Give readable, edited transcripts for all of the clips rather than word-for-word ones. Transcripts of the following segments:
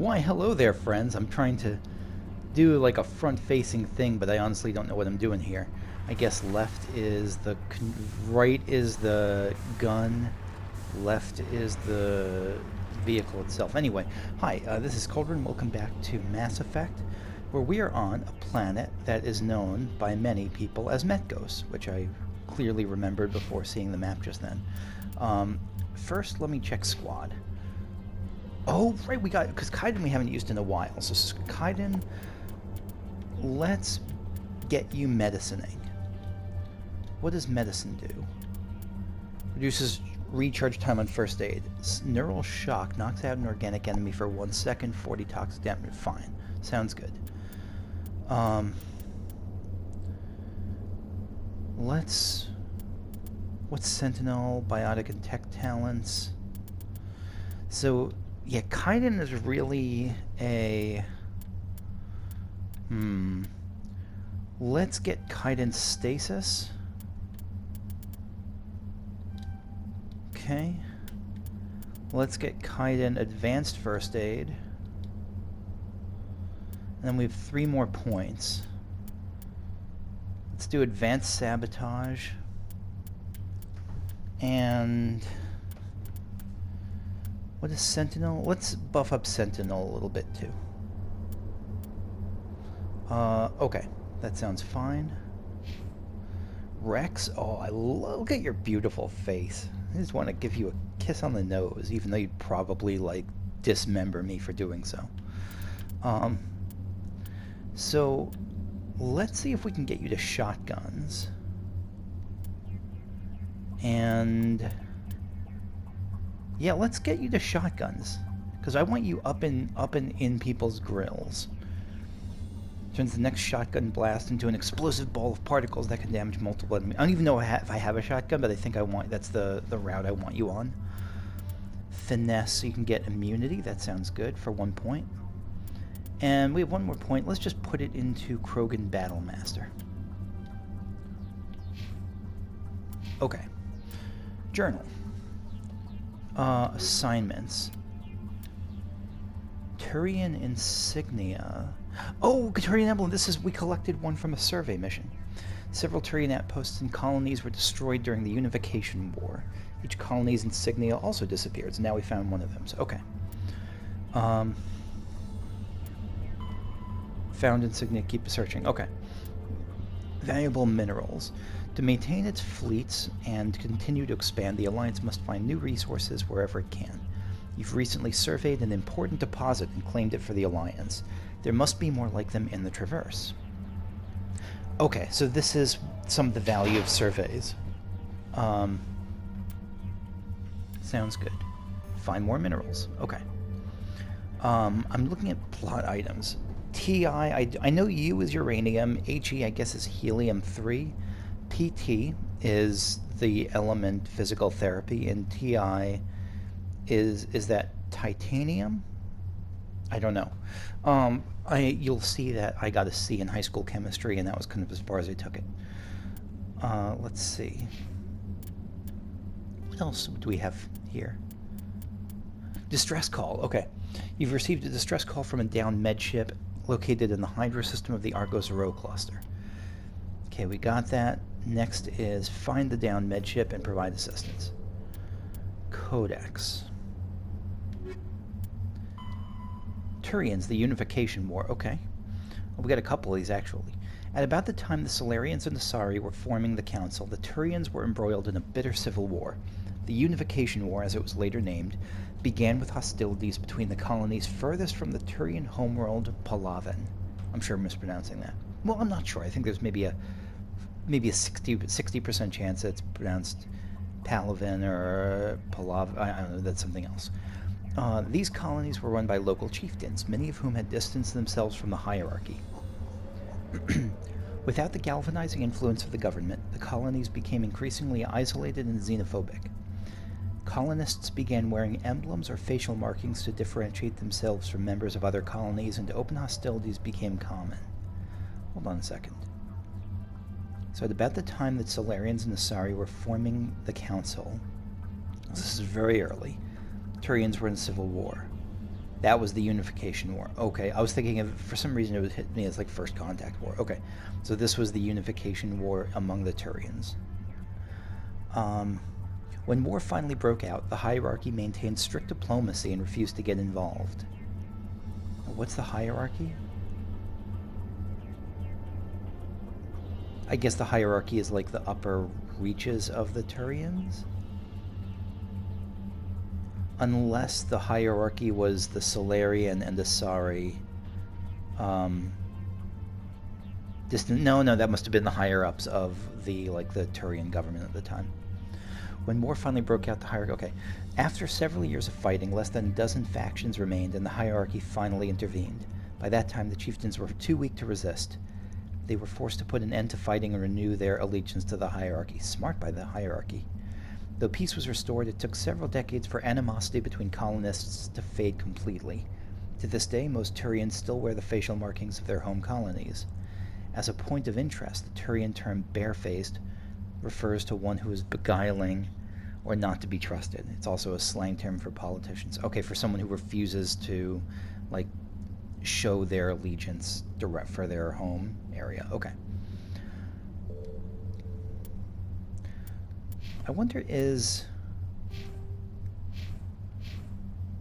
Why, hello there, friends. I'm trying to do like a front-facing thing, but I honestly don't know what I'm doing here. I guess left is the... right is the gun, left is the vehicle itself. Anyway, hi, this is Cauldron. Welcome back to Mass Effect, where we are on a planet that is known by many people as Metgos, which I clearly remembered before seeing the map just then. First, let me check squad. Oh, right, we got... because Kaiden we haven't used in a while. So, Kaiden, let's get you medicining. What does medicine do? Reduces recharge time on first aid. Neural shock knocks out an organic enemy for 1 second, 40 toxic damage. Fine. Sounds good. Let's... what's Sentinel, Biotic, and Tech talents? So... yeah, Kaiden is really a... let's get Kaiden stasis. Okay. Let's get Kaiden advanced first aid. And then we have 3 more points. Let's do advanced sabotage. And... what is Sentinel? Let's buff up Sentinel a little bit too. Okay, that sounds fine. Rex, oh, look at your beautiful face. I just want to give you a kiss on the nose, even though you'd probably, like, dismember me for doing so. So, let's see if we can get you to shotguns. And... yeah, let's get you to shotguns, because I want you up and in people's grills. Turns the next shotgun blast into an explosive ball of particles that can damage multiple enemies. I don't even know if I have a shotgun, but I think that's the route I want you on. Finesse, so you can get immunity. That sounds good for 1 point. And we have 1 more point. Let's just put it into Krogan Battlemaster. Okay. Journal. Assignments. Turian insignia. Oh, Turian emblem. We collected one from a survey mission. Several Turian outposts and colonies were destroyed during the Unification War. Each colony's insignia also disappeared, so now we found one of them. So, okay. Found insignia, keep searching. Okay. Valuable minerals. To maintain its fleets and continue to expand, the Alliance must find new resources wherever it can. You've recently surveyed an important deposit and claimed it for the Alliance. There must be more like them in the Traverse. Okay, so this is some of the value of surveys. Sounds good. Find more minerals. Okay. I'm looking at plot items. TI, I know U is uranium. HE, I guess, is helium-3. PT is the element physical therapy, and TI is that titanium? I don't know. You'll see that I got a C in high school chemistry, and that was kind of as far as I took it. Let's see. What else do we have here? Distress call. Okay. You've received a distress call from a downed med ship located in the Hydra system of the Argos Rho cluster. Okay, we got that. Next is find the downed med ship and provide assistance. Codex. Turians, the Unification War. Okay. Well, we got a couple of these, actually. At about the time the Solarians and Asari were forming the Council, the Turians were embroiled in a bitter civil war. The Unification War, as it was later named, began with hostilities between the colonies furthest from the Turian homeworld, Palaven. I'm sure I'm mispronouncing that. Well, I'm not sure. I think there's maybe a 60% chance that it's pronounced Palaven or Palav. I don't know, that's something else. These colonies were run by local chieftains, many of whom had distanced themselves from the hierarchy. Without the galvanizing influence of the government, the colonies became increasingly isolated and xenophobic. Colonists began wearing emblems or facial markings to differentiate themselves from members of other colonies, and open hostilities became common. Hold on a second. So at about the time that Solarians and Asari were forming the Council, this is very early, Turians were in civil war. That was the Unification War. Okay, I was thinking of, for some reason it would hit me as like First Contact War. Okay, so this was the Unification War among the Turians. When war finally broke out, the hierarchy maintained strict diplomacy and refused to get involved. What's the hierarchy? I guess the hierarchy is like the upper reaches of the Turians? Unless the hierarchy was the Solarian and the Sari. No, that must have been the higher-ups of the Turian government at the time. When war finally broke out, the hierarchy... Okay. After several years of fighting, less than a dozen factions remained, and the hierarchy finally intervened. By that time, the chieftains were too weak to resist. They were forced to put an end to fighting and renew their allegiance to the hierarchy. Smart by the hierarchy. Though peace was restored, it took several decades for animosity between colonists to fade completely. To this day, most Turians still wear the facial markings of their home colonies. As a point of interest, the Turian term barefaced refers to one who is beguiling or not to be trusted. It's also a slang term for politicians. Okay, for someone who refuses to, show their allegiance direct for their home area. Okay. I wonder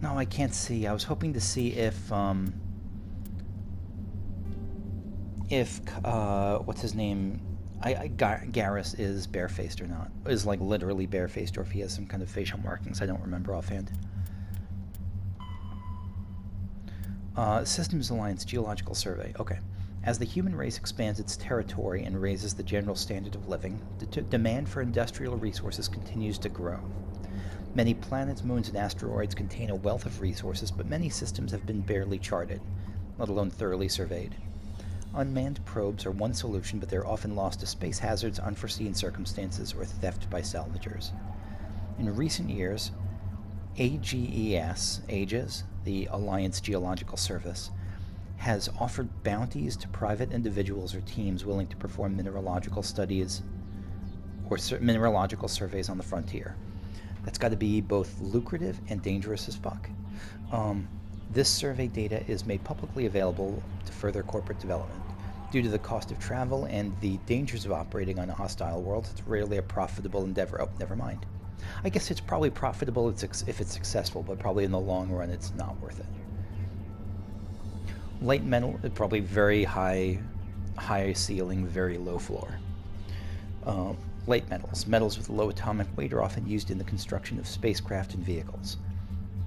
No, I can't see. I was hoping to see if what's his name? Garrus is barefaced or not. Is literally barefaced, or if he has some kind of facial markings. I don't remember offhand. Systems Alliance Geological Survey. Okay. As the human race expands its territory and raises the general standard of living, the demand for industrial resources continues to grow. Many planets, moons, and asteroids contain a wealth of resources, but many systems have been barely charted, let alone thoroughly surveyed. Unmanned probes are one solution, but they're often lost to space hazards, unforeseen circumstances, or theft by salvagers. In recent years, AGES, the Alliance Geological Service, has offered bounties to private individuals or teams willing to perform mineralogical studies or mineralogical surveys on the frontier. That's got to be both lucrative and dangerous as fuck. This survey data is made publicly available to further corporate development. Due to the cost of travel and the dangers of operating on a hostile world, it's rarely a profitable endeavor. Oh, never mind. I guess it's probably profitable if it's successful, but probably in the long run it's not worth it. Light metal, probably very high ceiling, very low floor. Light metals. Metals with low atomic weight are often used in the construction of spacecraft and vehicles.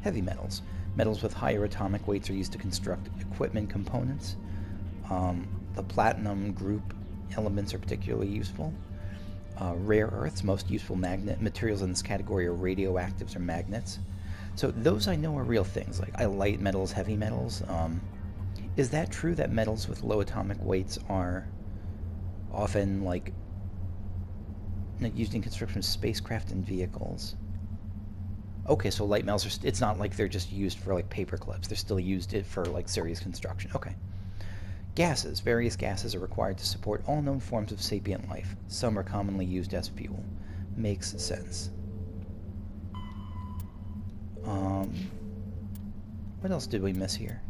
Heavy metals. Metals with higher atomic weights are used to construct equipment components. The platinum group elements are particularly useful. Rare earths. Most useful magnet materials in this category are radioactives or magnets. So those I know are real things. Light metals, heavy metals. Is that true that metals with low atomic weights are often used in construction of spacecraft and vehicles? Okay, so light metals are it's not like they're just used for paper clips. They're still used for serious construction. Okay. Gases. Various gases are required to support all known forms of sapient life. Some are commonly used as fuel. Makes sense. What else did we miss here?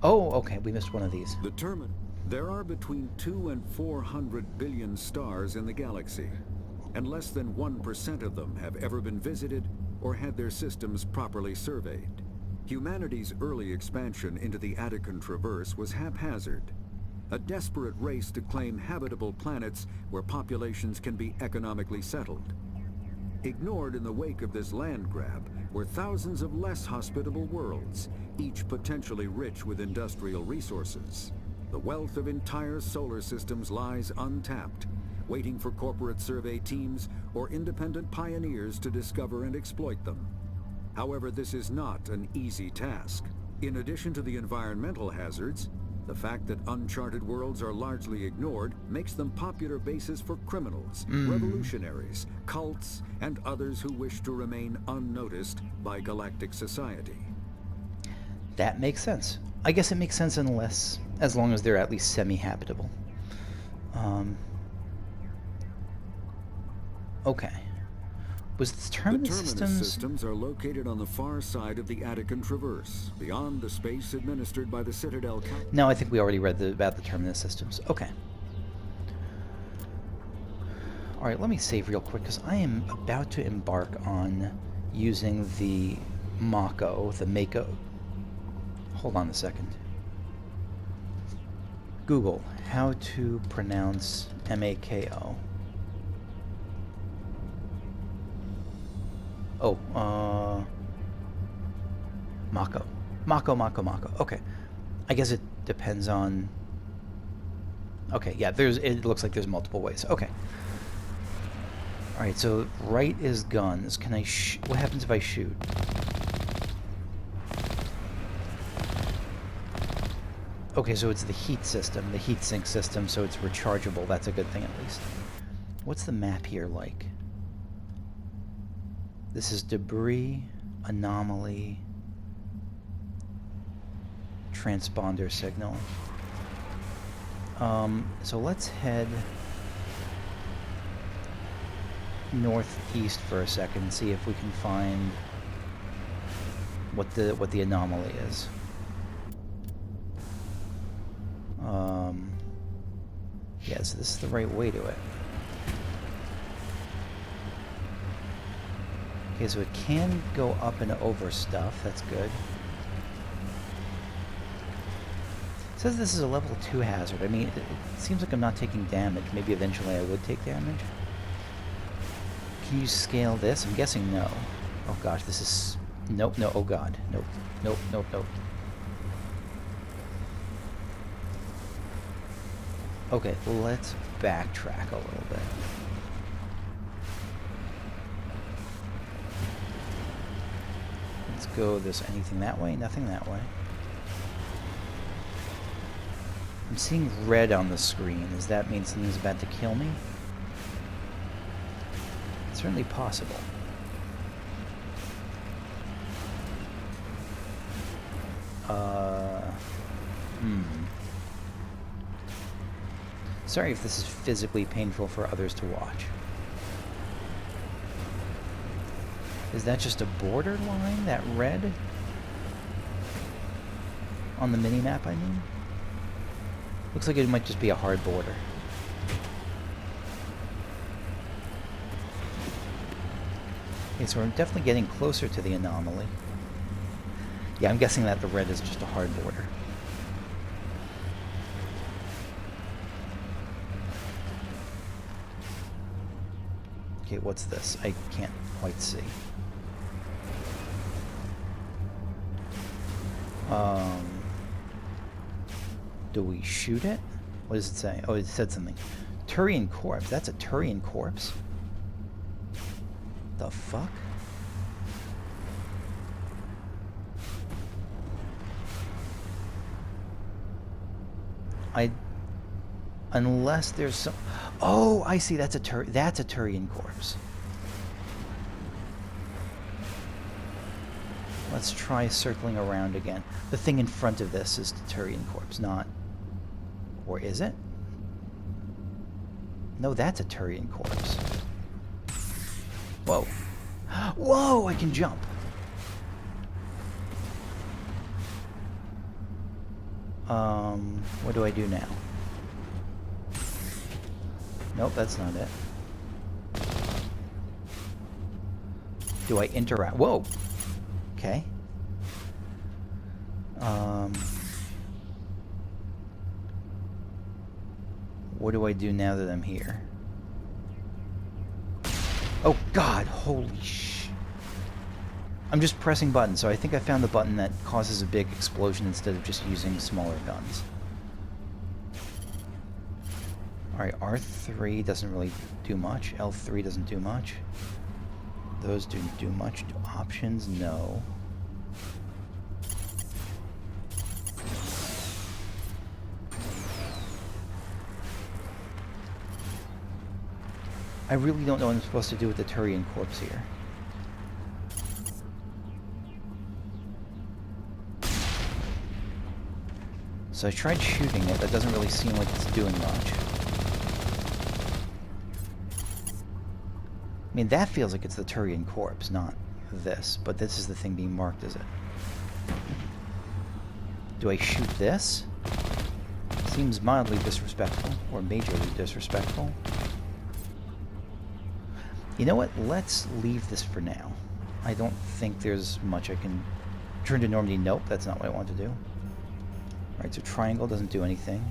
Oh, okay, we missed one of these. There are between 200 and 400 billion stars in the galaxy, and less than 1% of them have ever been visited or had their systems properly surveyed. Humanity's early expansion into the Attican Traverse was haphazard, a desperate race to claim habitable planets where populations can be economically settled. Ignored in the wake of this land grab were thousands of less hospitable worlds, each potentially rich with industrial resources. The wealth of entire solar systems lies untapped, waiting for corporate survey teams or independent pioneers to discover and exploit them. However, this is not an easy task. In addition to the environmental hazards, The fact that uncharted worlds are largely ignored makes them popular bases for criminals, revolutionaries, cults, and others who wish to remain unnoticed by galactic society. That makes sense. I guess it makes sense unless, as long as they're at least semi-habitable. Okay. Was the terminus systems are located on the far side of the Attican Traverse, beyond the space administered by the Citadel. No, I think we already read about the terminus systems. Okay. Alright, let me save real quick, because I am about to embark on using the Mako, the Mako. Hold on a second. Google, how to pronounce Mako. Oh, Mako. Mako. Okay. I guess it depends on... Okay, yeah, it looks like there's multiple ways. Okay. Alright, so right is guns. Can I what happens if I shoot? Okay, so it's the heat system, the heat sink system, so it's rechargeable. That's a good thing, at least. What's the map here like? This is debris, anomaly, transponder signal. So let's head northeast for a second and see if we can find what the anomaly is. Yeah, so this is the right way to it. Okay, so it can go up and over stuff. That's good. It says this is a level 2 hazard. I mean, it seems like I'm not taking damage. Maybe eventually I would take damage. Can you scale this? I'm guessing no. Oh gosh, this is... Nope, no, oh god. Nope. Okay, let's backtrack a little bit. Let's go this... Anything that way? Nothing that way. I'm seeing red on the screen. Does that mean something's about to kill me? It's certainly possible. Sorry if this is physically painful for others to watch. Is that just a border line, that red? On the mini-map, I mean? Looks like it might just be a hard border. Okay, so we're definitely getting closer to the anomaly. Yeah, I'm guessing that the red is just a hard border. Okay, what's this? I can't quite see. Do we shoot it? What does it say? Oh, it said something. Turian corpse. That's a Turian corpse? The fuck? Unless there's some... Oh, I see. That's a Turian corpse. Let's try circling around again. The thing in front of this is the Turian corpse, not... Or is it? No, that's a Turian corpse. Whoa. Whoa, I can jump. What do I do now? Nope, that's not it. Do I interact? Whoa! Okay. What do I do now that I'm here? Oh god, holy sh... I'm just pressing buttons, so I think I found the button that causes a big explosion instead of just using smaller guns. Alright, R3 doesn't really do much. L3 doesn't do much. Those don't do much. Options, no. I really don't know what I'm supposed to do with the Turian corpse here. So I tried shooting it. That doesn't really seem like it's doing much. I mean, that feels like it's the Turian corpse, not this. But this is the thing being marked as it. Do I shoot this? Seems mildly disrespectful, or majorly disrespectful. You know what? Let's leave this for now. I don't think there's much I can... Turn to Normandy? Nope, that's not what I want to do. Alright, so triangle doesn't do anything.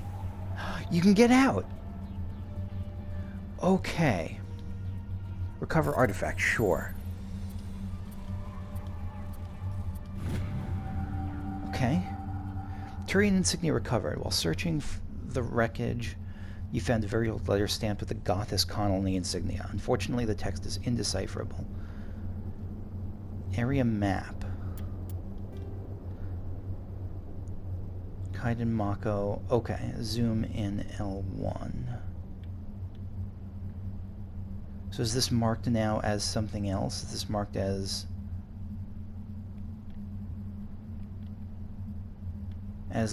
You can get out! Okay. Recover artifact, sure. Okay. Turian insignia recovered. While searching the wreckage, you found a very old letter stamped with the Gothis colony insignia. Unfortunately, the text is indecipherable. Area map. Kaiden Mako. Okay, zoom in L1. So is this marked now as something else? Is this marked as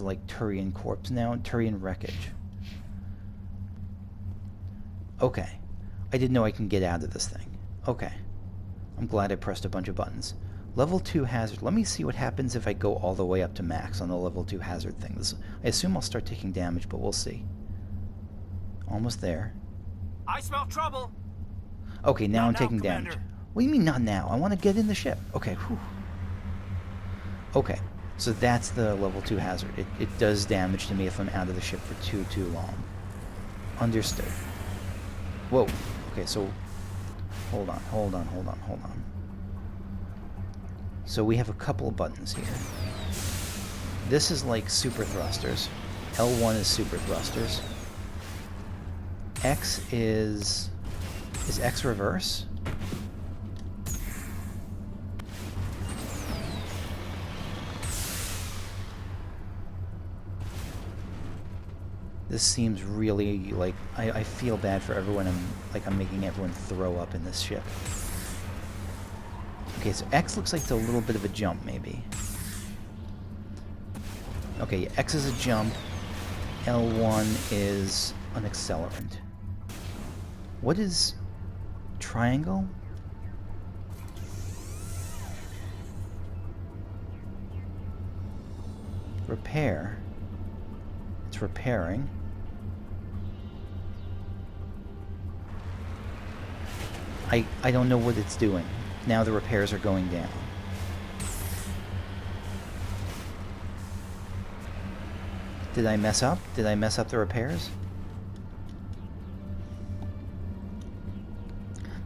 like Turian corpse now? Turian wreckage. Okay. I didn't know I can get out of this thing. Okay. I'm glad I pressed a bunch of buttons. Level 2 hazard. Let me see what happens if I go all the way up to max on the level 2 hazard thing. I assume I'll start taking damage, but we'll see. Almost there. I smell trouble. Okay, now Not I'm now, taking Commander. damage. What do you mean not now? I want to get in the ship. Okay, whew. Okay, so that's the level 2 hazard. It does damage to me if I'm out of the ship for too long. Understood. Whoa. Okay, so hold on. So we have a couple of buttons here. This is like super thrusters. L1 is super thrusters. X is X reverse? This seems really like I feel bad for everyone. I'm making everyone throw up in this ship. Okay, so X looks like it's a little bit of a jump, maybe. Okay, yeah, X is a jump. L1 is an accelerant. What is triangle? Repair. It's repairing. I don't know what it's doing. Now the repairs are going down. Did I mess up? Did I mess up the repairs?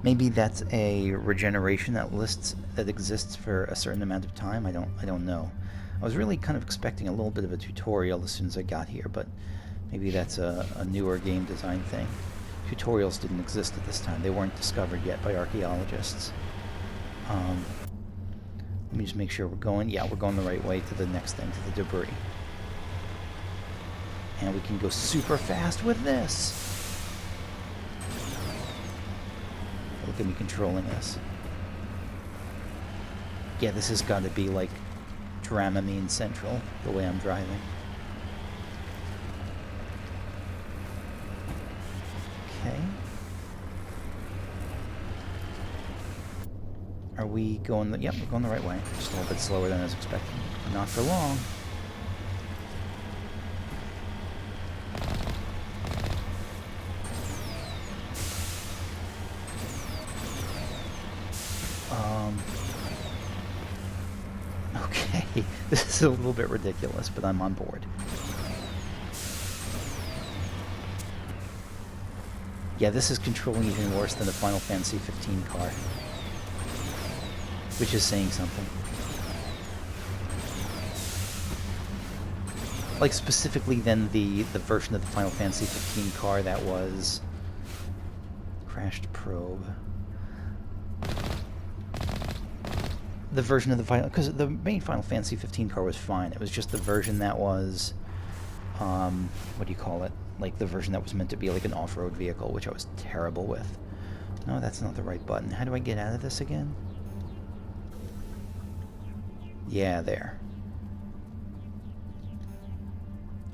Maybe that's a regeneration that exists for a certain amount of time. I don't know. I was really kind of expecting a little bit of a tutorial as soon as I got here, but maybe that's a newer game design thing. Tutorials didn't exist at this time. They weren't discovered yet by archaeologists. Let me just make sure we're going the right way to the next thing, to the debris. And we can go super fast with this. Look at me controlling this. Yeah, this has got to be like Dramamine Central, the way I'm driving. Okay. Are we going yep, we're going the right way. Just a little bit slower than I was expecting. Not for long. Okay, this is a little bit ridiculous, but I'm on board. Yeah, this is controlling even worse than the Final Fantasy 15 car. Which is saying something. Like, specifically than the version of the Final Fantasy 15 car that was... Crashed probe. The version of the Final... Because the main Final Fantasy 15 car was fine. It was just the version that was... what do you call it? Like, the version that was meant to be like an off-road vehicle, which I was terrible with. No, that's not the right button. How do I get out of this again? Yeah, there.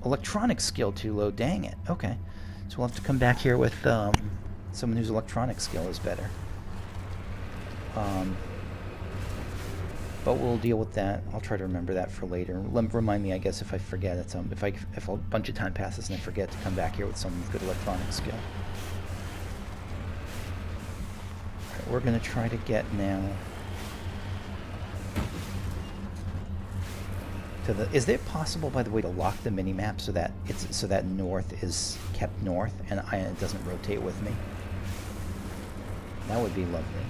Electronic skill too low. Dang it. Okay. So we'll have to come back here with someone whose electronic skill is better. But we'll deal with that. I'll try to remember that for later. Remind me, I guess, if I forget it. If a bunch of time passes and I forget to come back here with someone with good electronic skill. Alright, we're going to try to get now to the... Is it possible, by the way, to lock the mini-map so that north is kept north and it doesn't rotate with me? That would be lovely.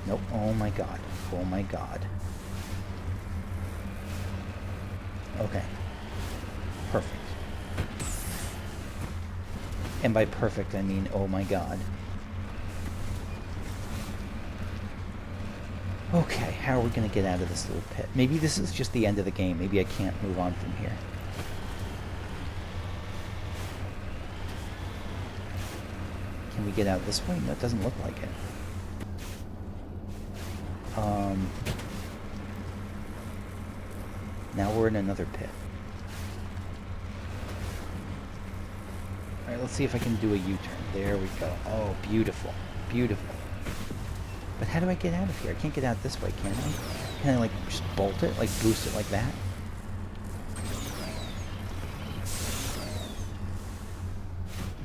Nope. Oh my god. Oh my god. Okay. Perfect. And by perfect, I mean, oh my god. Okay, how are we going to get out of this little pit? Maybe this is just the end of the game. Maybe I can't move on from here. Can we get out this way? No, it doesn't look like it. Now we're in another pit. Alright, let's see if I can do a U-turn. There we go. Oh, beautiful. Beautiful. But how do I get out of here? I can't get out this way, can I? Can I, like, just bolt it? Like, boost it like that?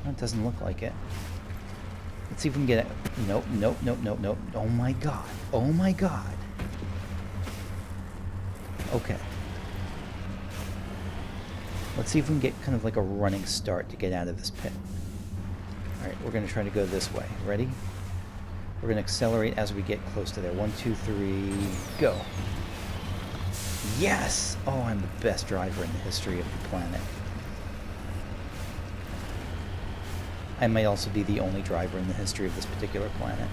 No, it doesn't look like it. Let's see if we can get it. Nope, nope, nope, nope, nope. Oh my god. Oh my god. Okay. Let's see if we can get kind of like a running start to get out of this pit. Alright, we're going to try to go this way. Ready? We're going to accelerate as we get close to there. 1, 2, 3, go. Yes! Oh, I'm the best driver in the history of the planet. I might also be the only driver in the history of this particular planet.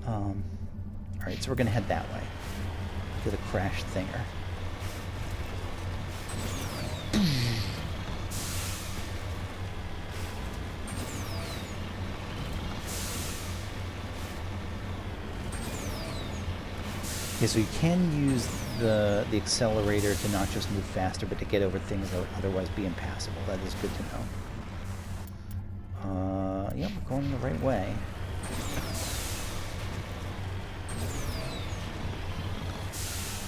Alright, so we're going to head that way. To the crash thinger. Okay, so you can use the accelerator to not just move faster, but to get over things that would otherwise be impassable. That is good to know. Yep, we're going the right way.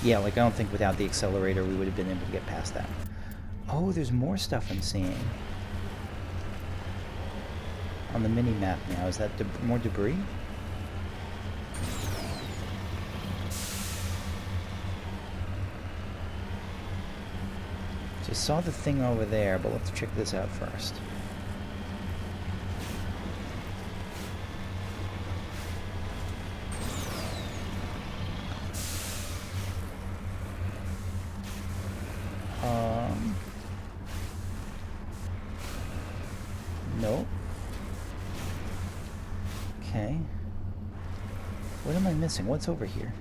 Yeah, like I don't think without the accelerator we would have been able to get past that. Oh, there's more stuff I'm seeing. On the mini-map now. Is that more debris? So I saw the thing over there, but let's check this out first. Nope. Okay. What am I missing? What's over here?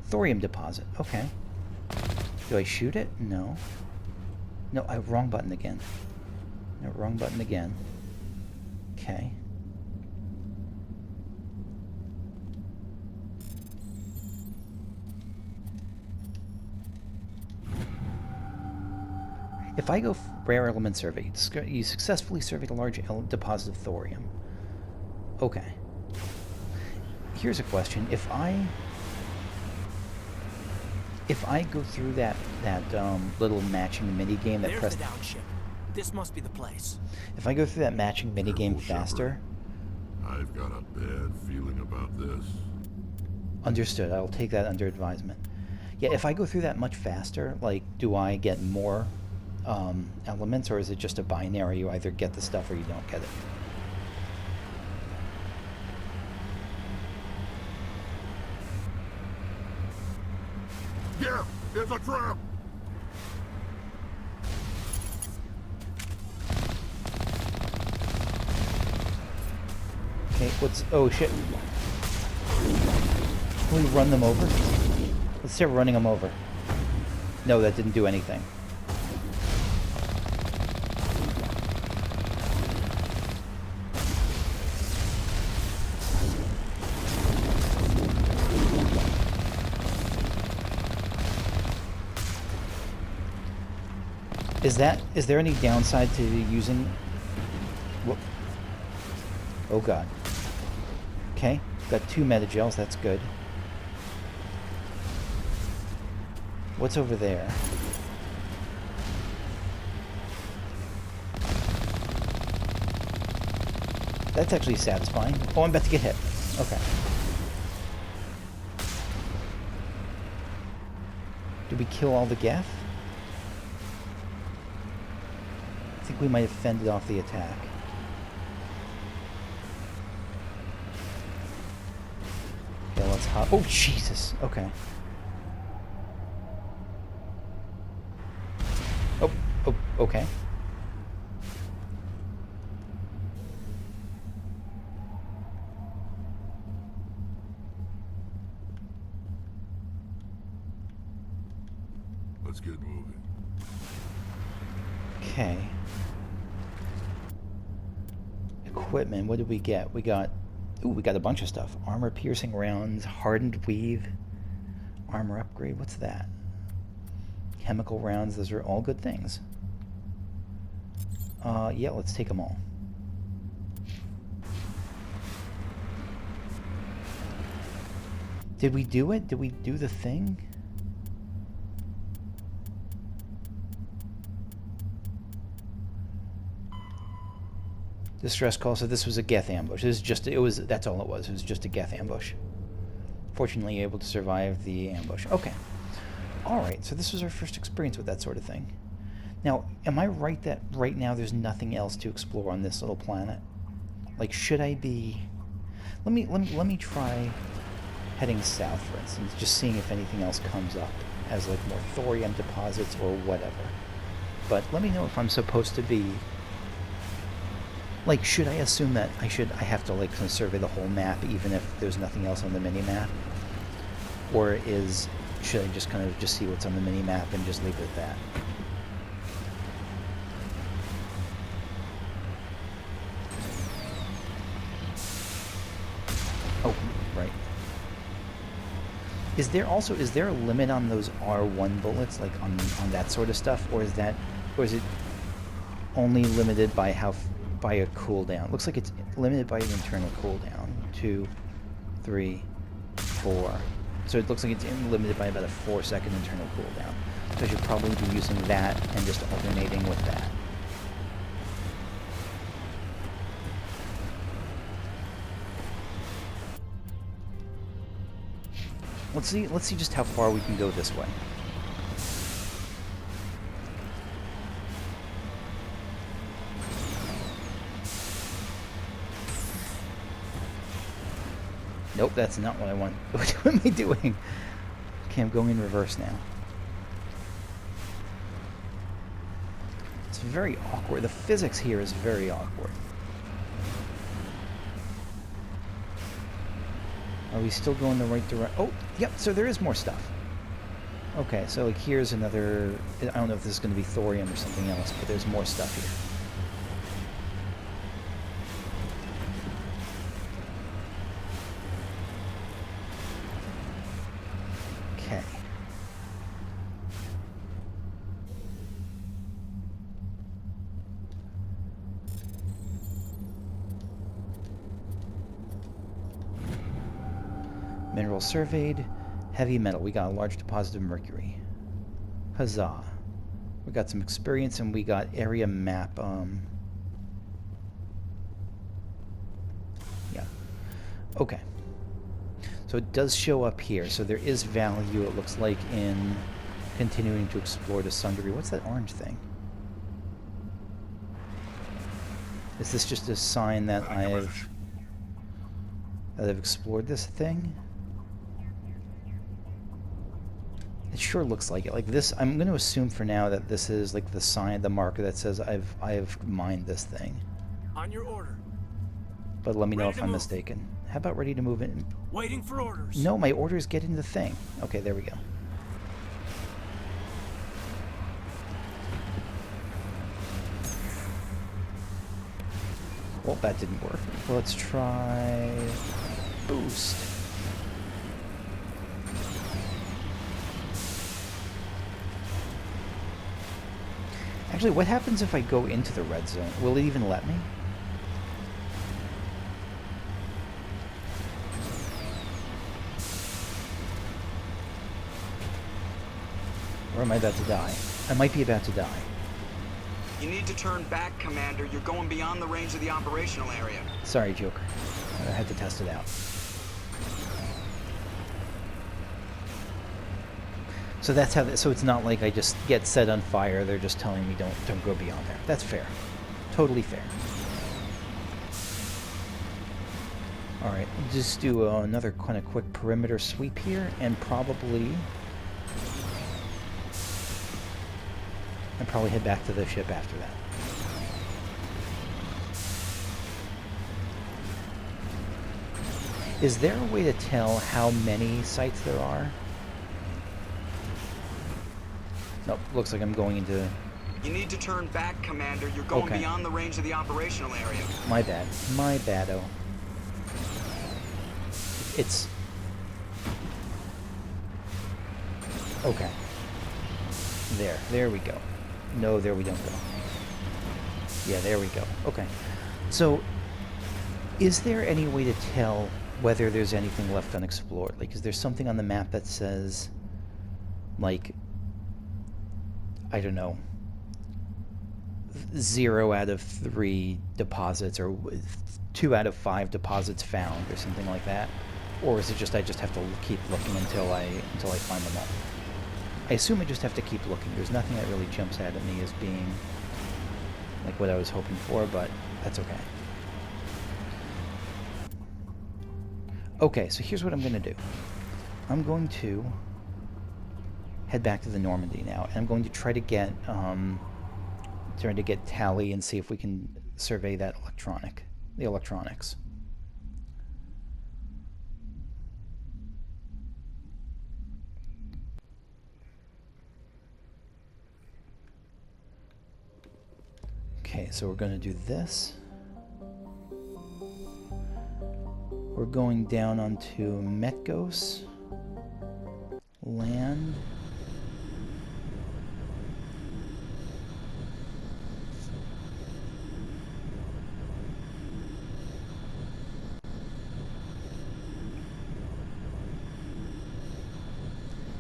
Thorium deposit. Okay. Do I shoot it? No. No, wrong button again. No, wrong button again. Okay. If I go rare element survey, you successfully surveyed a large deposit of thorium. Okay. Here's a question. If I go through that little matching mini game that There's the downship. This must be the place. If I go through that matching mini game faster. I've got a bad feeling about this. Understood. I'll take that under advisement. Yeah, if I go through that much faster, like, do I get more elements, or is it just a binary? You either get the stuff or you don't get it. Yeah, it's a trap! Okay, oh shit. Can we run them over? Let's start running them over. No, that didn't do anything. is there any downside to using... Whoop. Oh god. Okay, got 2 metagels, that's good. What's over there? That's actually satisfying. Oh, I'm about to get hit. Okay. Did we kill all the Geth? I think we might have fended off the attack. Okay, let's hop. Oh, Jesus! Okay. Oh, okay. Let's get moving. Okay. Equipment, what did we get? We got... Ooh, we got a bunch of stuff. Armor-piercing rounds, hardened weave, armor upgrade, what's that? Chemical rounds, those are all good things. Yeah, let's take them all. Did we do it? Did we do the thing? Distress call, so this was a Geth ambush. This is just, that's all it was. It was just a Geth ambush. Fortunately able to survive the ambush. Okay. Alright, so this was our first experience with that sort of thing. Now, am I right that right now there's nothing else to explore on this little planet? Like, should I be... Let me try heading south, for instance, just seeing if anything else comes up as, like, more thorium deposits or whatever. But let me know if I'm supposed to be... Like, should I assume that I have to, like, survey the whole map even if there's nothing else on the mini-map? Or should I just kind of just see what's on the mini-map and just leave it at that? Oh, right. Is there a limit on those R1 bullets, like on that sort of stuff, or is it only limited by by a cooldown? It looks like it's limited by an internal cooldown. 2, 3, 4. So it looks like it's limited by about a 4-second internal cooldown. So I should probably be using that and just alternating with that. Let's see just how far we can go this way. Nope, that's not what I want. What am I doing? Okay, I'm going in reverse now. It's very awkward. The physics here is very awkward. Are we still going the right direction? Oh, yep, so there is more stuff. Okay, so like here's another... I don't know if this is going to be thorium or something else, but there's more stuff here. Okay. Mineral surveyed. Heavy metal. We got a large deposit of mercury. Huzzah. We got some experience and we got area map. Yeah. Okay. So it does show up here. So there is value, it looks like, in continuing to explore to some degree. What's that orange thing? Is this just a sign that I've explored this thing? It sure looks like it. Like this, I'm going to assume for now that this is like the sign, the marker that says I've mined this thing. On your order. But let me know if I'm mistaken. How about ready to move in? Waiting for orders. No, my orders get in the thing. Okay, there we go. Well, that didn't work. Let's try boost. Actually, what happens if I go into the red zone? Will it even let me? Or am I about to die? I might be about to die. You need to turn back, Commander. You're going beyond the range of the operational area. Sorry, Joker. I had to test it out. So that's how. So it's not like I just get set on fire. They're just telling me don't go beyond there. That's fair. Totally fair. All right, just do another kind of quick perimeter sweep here, and probably head back to the ship after that. Is there a way to tell how many sites there are? Nope, looks like I'm going into... You need to turn back, Commander. You're going Okay. beyond the range of the operational area. My bad. My bad-o. It's... Okay. There we go. No, there we don't go. Yeah, there we go. Okay. So, is there any way to tell whether there's anything left unexplored? Like, is there something on the map that says, like, I don't know, 0 out of 3 deposits, or 2 out of 5 deposits found, or something like that? Or is it just I just have to keep looking until I find them all? I assume I just have to keep looking. There's nothing that really jumps out at me as being like what I was hoping for, but that's okay. Okay, so here's what I'm going to do. I'm going to head back to the Normandy now, and I'm going to try to get Tali and see if we can survey that the electronics. Okay, so we're going to do this. We're going down onto Metgos. Land.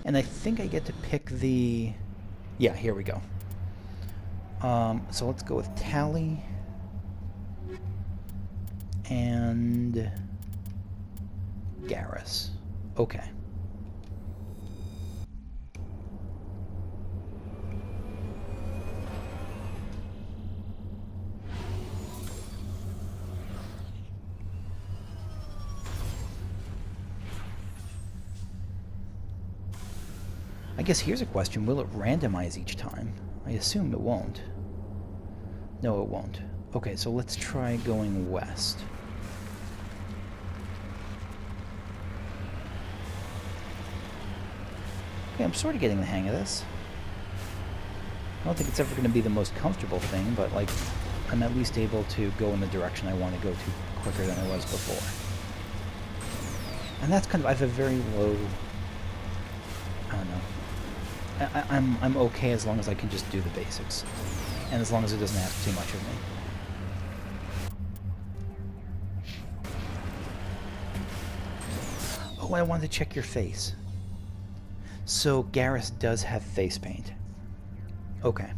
And I think I get to pick the... Yeah, here we go. So let's go with Tali and Garrus. Okay. I guess here's a question. Will it randomize each time? I assume it won't. No, it won't. Okay, so let's try going west. Okay, I'm sort of getting the hang of this. I don't think it's ever going to be the most comfortable thing, but, like, I'm at least able to go in the direction I want to go to quicker than I was before. And that's kind of... I have a very low... I don't know. I'm okay as long as I can just do the basics. And as long as it doesn't ask too much of me. Oh, I wanted to check your face. So Garrus does have face paint. Okay.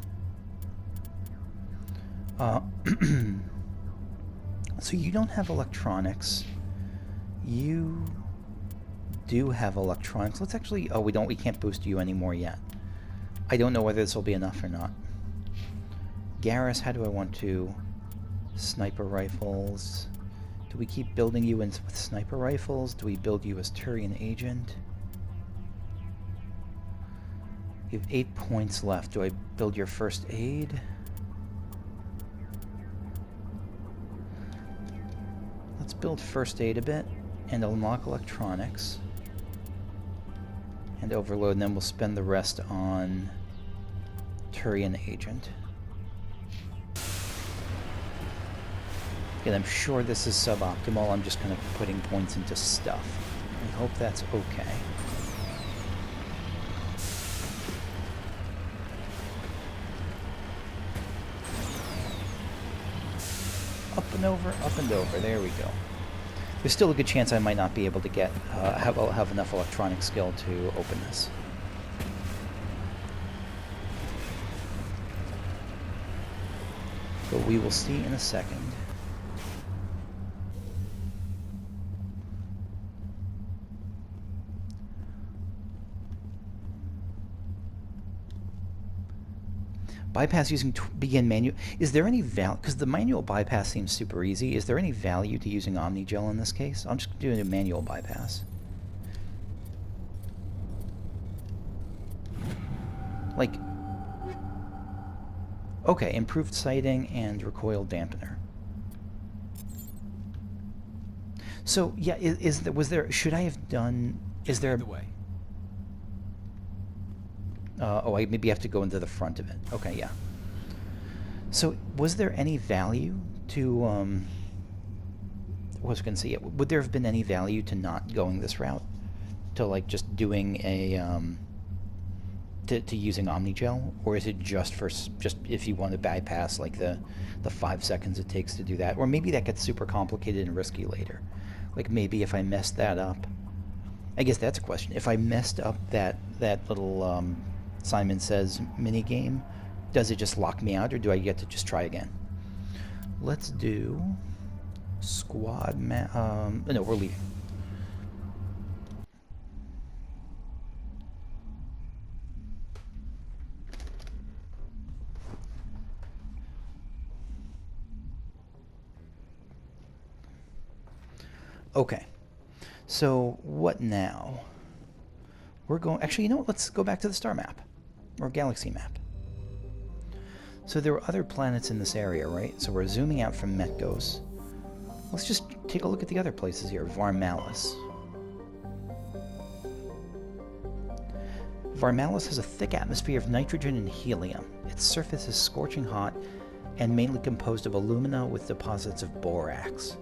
So you don't have electronics. You do have electronics. Let's actually... Oh, we can't boost you anymore yet. I don't know whether this will be enough or not. Garrus, how do I want to... Sniper rifles. Do we keep building you with sniper rifles? Do we build you as Turian agent? You have 8 points left. Do I build your first aid? Let's build first aid a bit and unlock electronics and overload, and then we'll spend the rest on Turian agent. Again, I'm sure this is suboptimal. I'm just kind of putting points into stuff. I hope that's okay. Up and over, up and over. There we go. There's still a good chance I might not be able to get have enough electronic skill to open this. But we will see in a second. Bypass using begin manual. Is there any value? Because the manual bypass seems super easy. Is there any value to using Omnigel in this case? I'm just doing a manual bypass. Like, okay, improved sighting and recoil dampener. So yeah, should I have done? Is there? The way. Oh, I maybe have to go into the front of it. Okay, yeah. So, was there any value to, I was going to say, yeah, would there have been any value to not going this route? To, like, just doing a, to using Omnigel? Or is it just for, just if you want to bypass, like, the 5 seconds it takes to do that? Or maybe that gets super complicated and risky later. Like, maybe if I messed that up, I guess that's a question. If I messed up that little, Simon Says minigame, does it just lock me out, or do I get to just try again? Let's do squad no, we're leaving. Okay, so what now? We're going, actually, you know what, let's go back to the star map. Or galaxy map. So there were other planets in this area, right? So we're zooming out from Metgos. Let's just take a look at the other places here. Varmalis. Varmalis has a thick atmosphere of nitrogen and helium. Its surface is scorching hot and mainly composed of alumina with deposits of borax.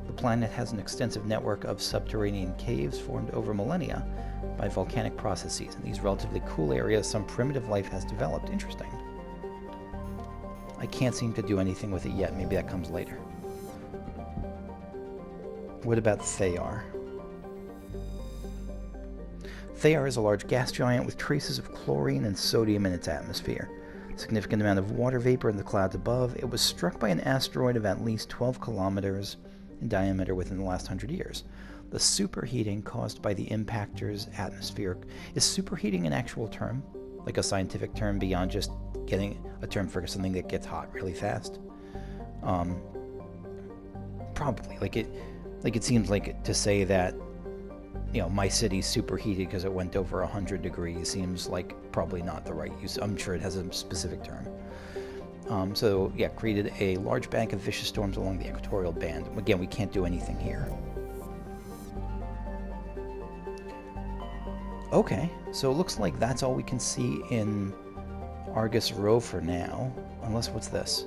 The planet has an extensive network of subterranean caves formed over millennia by volcanic processes. In these relatively cool areas, some primitive life has developed. Interesting. I can't seem to do anything with it yet. Maybe that comes later. What about Thayar? Thayar is a large gas giant with traces of chlorine and sodium in its atmosphere. A significant amount of water vapor in the clouds above. It was struck by an asteroid of at least 12 kilometers in diameter within the last 100 years. The superheating caused by the impactor's atmosphere. Is superheating an actual term? Like a scientific term beyond just getting a term for something that gets hot really fast? Probably. Like it seems like to say that, you know, my city's superheated because it went over 100 degrees seems like probably not the right use. I'm sure it has a specific term. So yeah, created a large bank of vicious storms along the equatorial band. Again, we can't do anything here. Okay, so it looks like that's all we can see in Argus Row for now. Unless, what's this?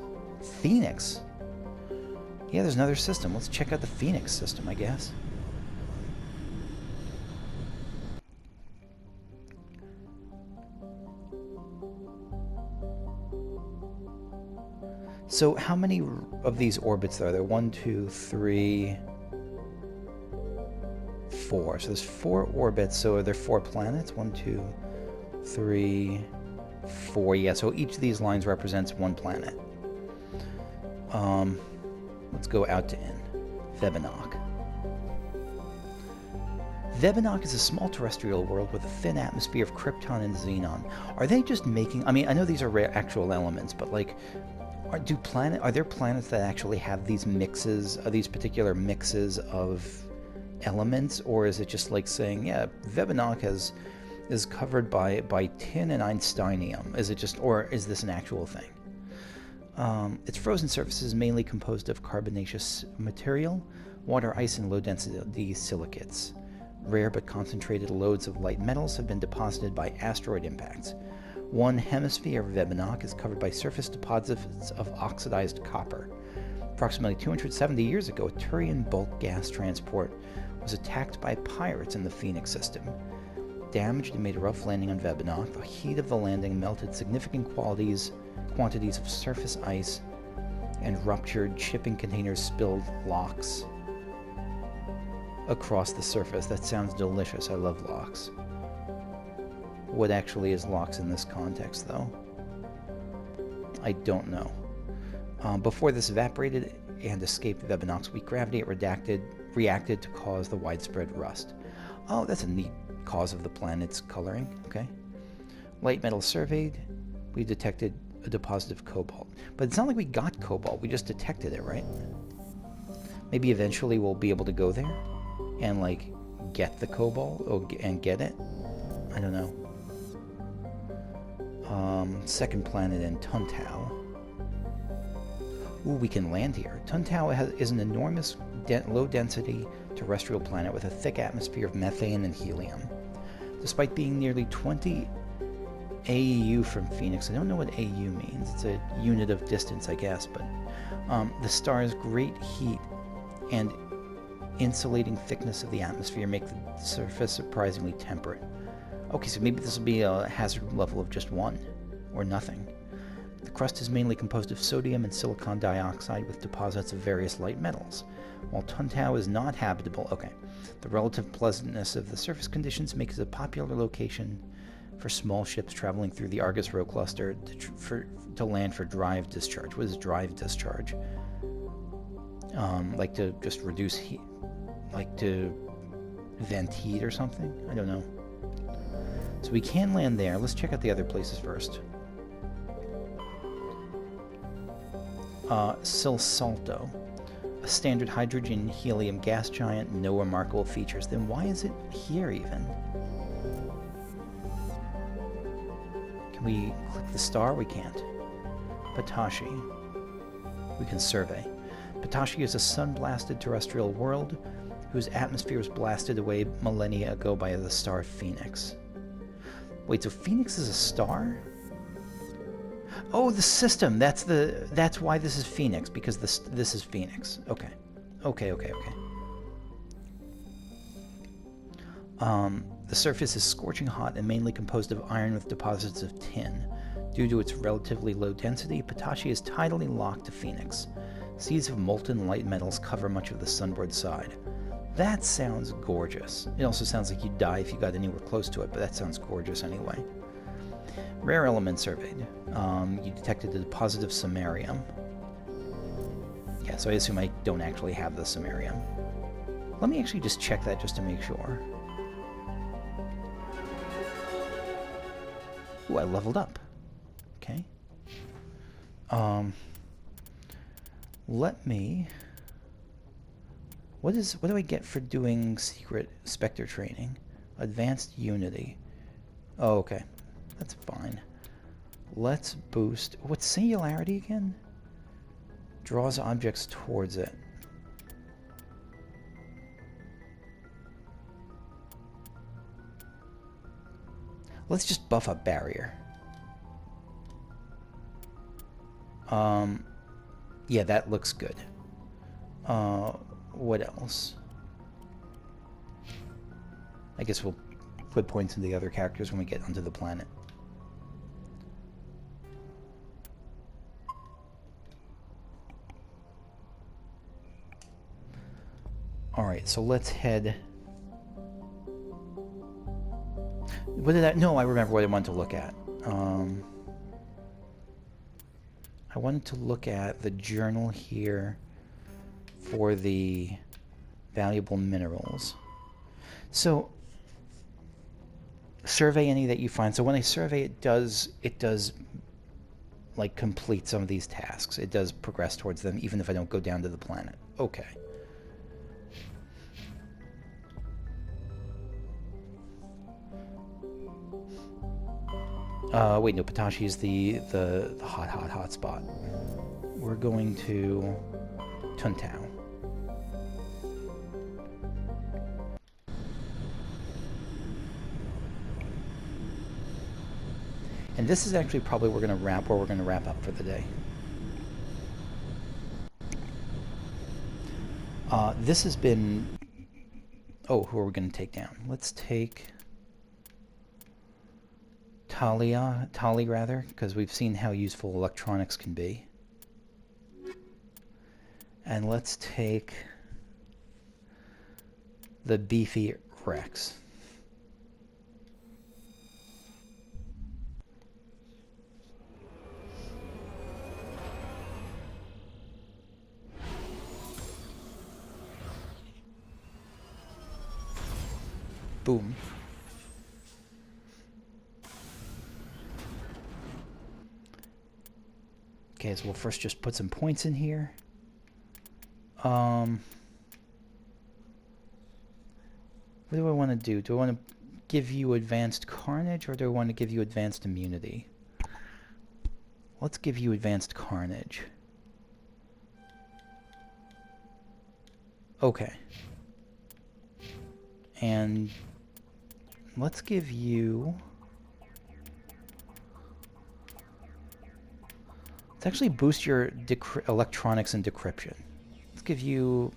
Phoenix. Yeah, there's another system. Let's check out the Phoenix system, I guess. So how many of these orbits are there? 1, 2, 3, 4. So there's 4 orbits. So are there 4 planets? 1, 2, 3, 4. Yeah, so each of these lines represents 1 planet. Let's go out to N. Vebenock. Vebenock is a small terrestrial world with a thin atmosphere of krypton and xenon. Are they just making... I mean, I know these are rare actual elements, but like... Are there planets that actually have these mixes, these particular mixes of elements, or is it just like saying, yeah, Vebenock is covered by tin and einsteinium? Is it just, or is this an actual thing? Its frozen surface is mainly composed of carbonaceous material, water, ice, and low-density silicates. Rare but concentrated loads of light metals have been deposited by asteroid impacts. One hemisphere of Vebenock is covered by surface deposits of oxidized copper. Approximately 270 years ago, a Turian bulk gas transport was attacked by pirates in the Phoenix system. Damaged and made a rough landing on Vebenock, the heat of the landing melted significant quantities of surface ice and ruptured shipping containers spilled locks across the surface. That sounds delicious. I love locks. What actually is locks in this context, though? I don't know. Before this evaporated and escaped Vebenock's weak gravity, it reacted to cause the widespread rust. Oh, that's a neat cause of the planet's coloring. Okay. Light metal surveyed. We detected a deposit of cobalt. But it's not like we got cobalt. We just detected it, right? Maybe eventually we'll be able to go there and, like, get the cobalt and get it. I don't know. Second planet in Tuntao. Ooh, we can land here. Tuntao is an enormous, low-density terrestrial planet with a thick atmosphere of methane and helium. Despite being nearly 20 AEU from Phoenix, I don't know what AU means. It's a unit of distance, I guess, but the star's great heat and insulating thickness of the atmosphere make the surface surprisingly temperate. Okay, so maybe this will be a hazard level of just 1, or nothing. The crust is mainly composed of sodium and silicon dioxide with deposits of various light metals. While Tuntao is not habitable, the relative pleasantness of the surface conditions makes it a popular location for small ships traveling through the Argus Rho cluster to land for drive discharge. What is drive discharge? Like to just reduce heat, like to vent heat or something? I don't know. So we can land there. Let's check out the other places first. Silsalto, a standard hydrogen helium gas giant, no remarkable features. Then why is it here even? Can we click the star? We can't. Patashi. We can survey. Patashi is a sun-blasted terrestrial world whose atmosphere was blasted away millennia ago by the star Phoenix. Wait, so Phoenix is a star? Oh, the system. That's why this is Phoenix, because this is Phoenix. Okay. The surface is scorching hot and mainly composed of iron with deposits of tin. Due to its relatively low density, Patashi is tidally locked to Phoenix. Seas of molten light metals cover much of the sunboard side. That sounds gorgeous. It also sounds like you'd die if you got anywhere close to it, but that sounds gorgeous anyway. Rare element surveyed. You detected a deposit of samarium. Yeah, so I assume I don't actually have the samarium. Let me actually just check that just to make sure. Ooh, I leveled up. Okay. Let me... What do I get for doing secret Spectre training? Advanced Unity. Oh, okay. That's fine. Let's boost... What's Singularity again? Draws objects towards it. Let's just buff up Barrier. Yeah, that looks good. What else? I guess we'll put points into the other characters when we get onto the planet. Alright, so let's head... What did I... No, I remember what I wanted to look at. I wanted to look at the journal here for the valuable minerals. So, survey any that you find. So when I survey, it does like complete some of these tasks. It does progress towards them, even if I don't go down to the planet. Okay. Wait, no, Patashi is the hot spot. We're going to Tuntao. And this is actually probably where we're going to wrap up for the day. This has been... Oh, who are we going to take down? Let's take... Tali rather, because we've seen how useful electronics can be. And let's take the beefy Rex. Boom. Okay, so we'll first just put some points in here. What do I want to do? Do I want to give you advanced carnage, or do I want to give you advanced immunity? Let's give you advanced carnage. Okay. And let's give you... Let's actually boost your electronics and decryption. Let's give you...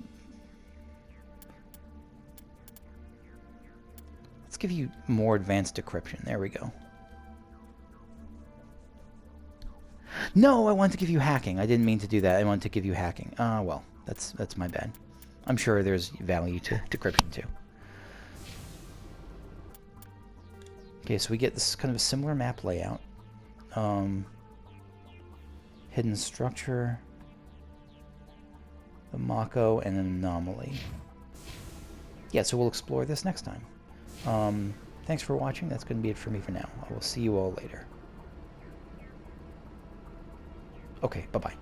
Let's give you more advanced decryption. There we go. No, I wanted to give you hacking. I didn't mean to do that. I wanted to give you hacking. Well, that's my bad. I'm sure there's value to decryption too. Okay, so we get this kind of a similar map layout. Hidden structure, the Mako, and an anomaly. Yeah, so we'll explore this next time. Thanks for watching. That's going to be it for me for now. I will see you all later. Okay, bye-bye.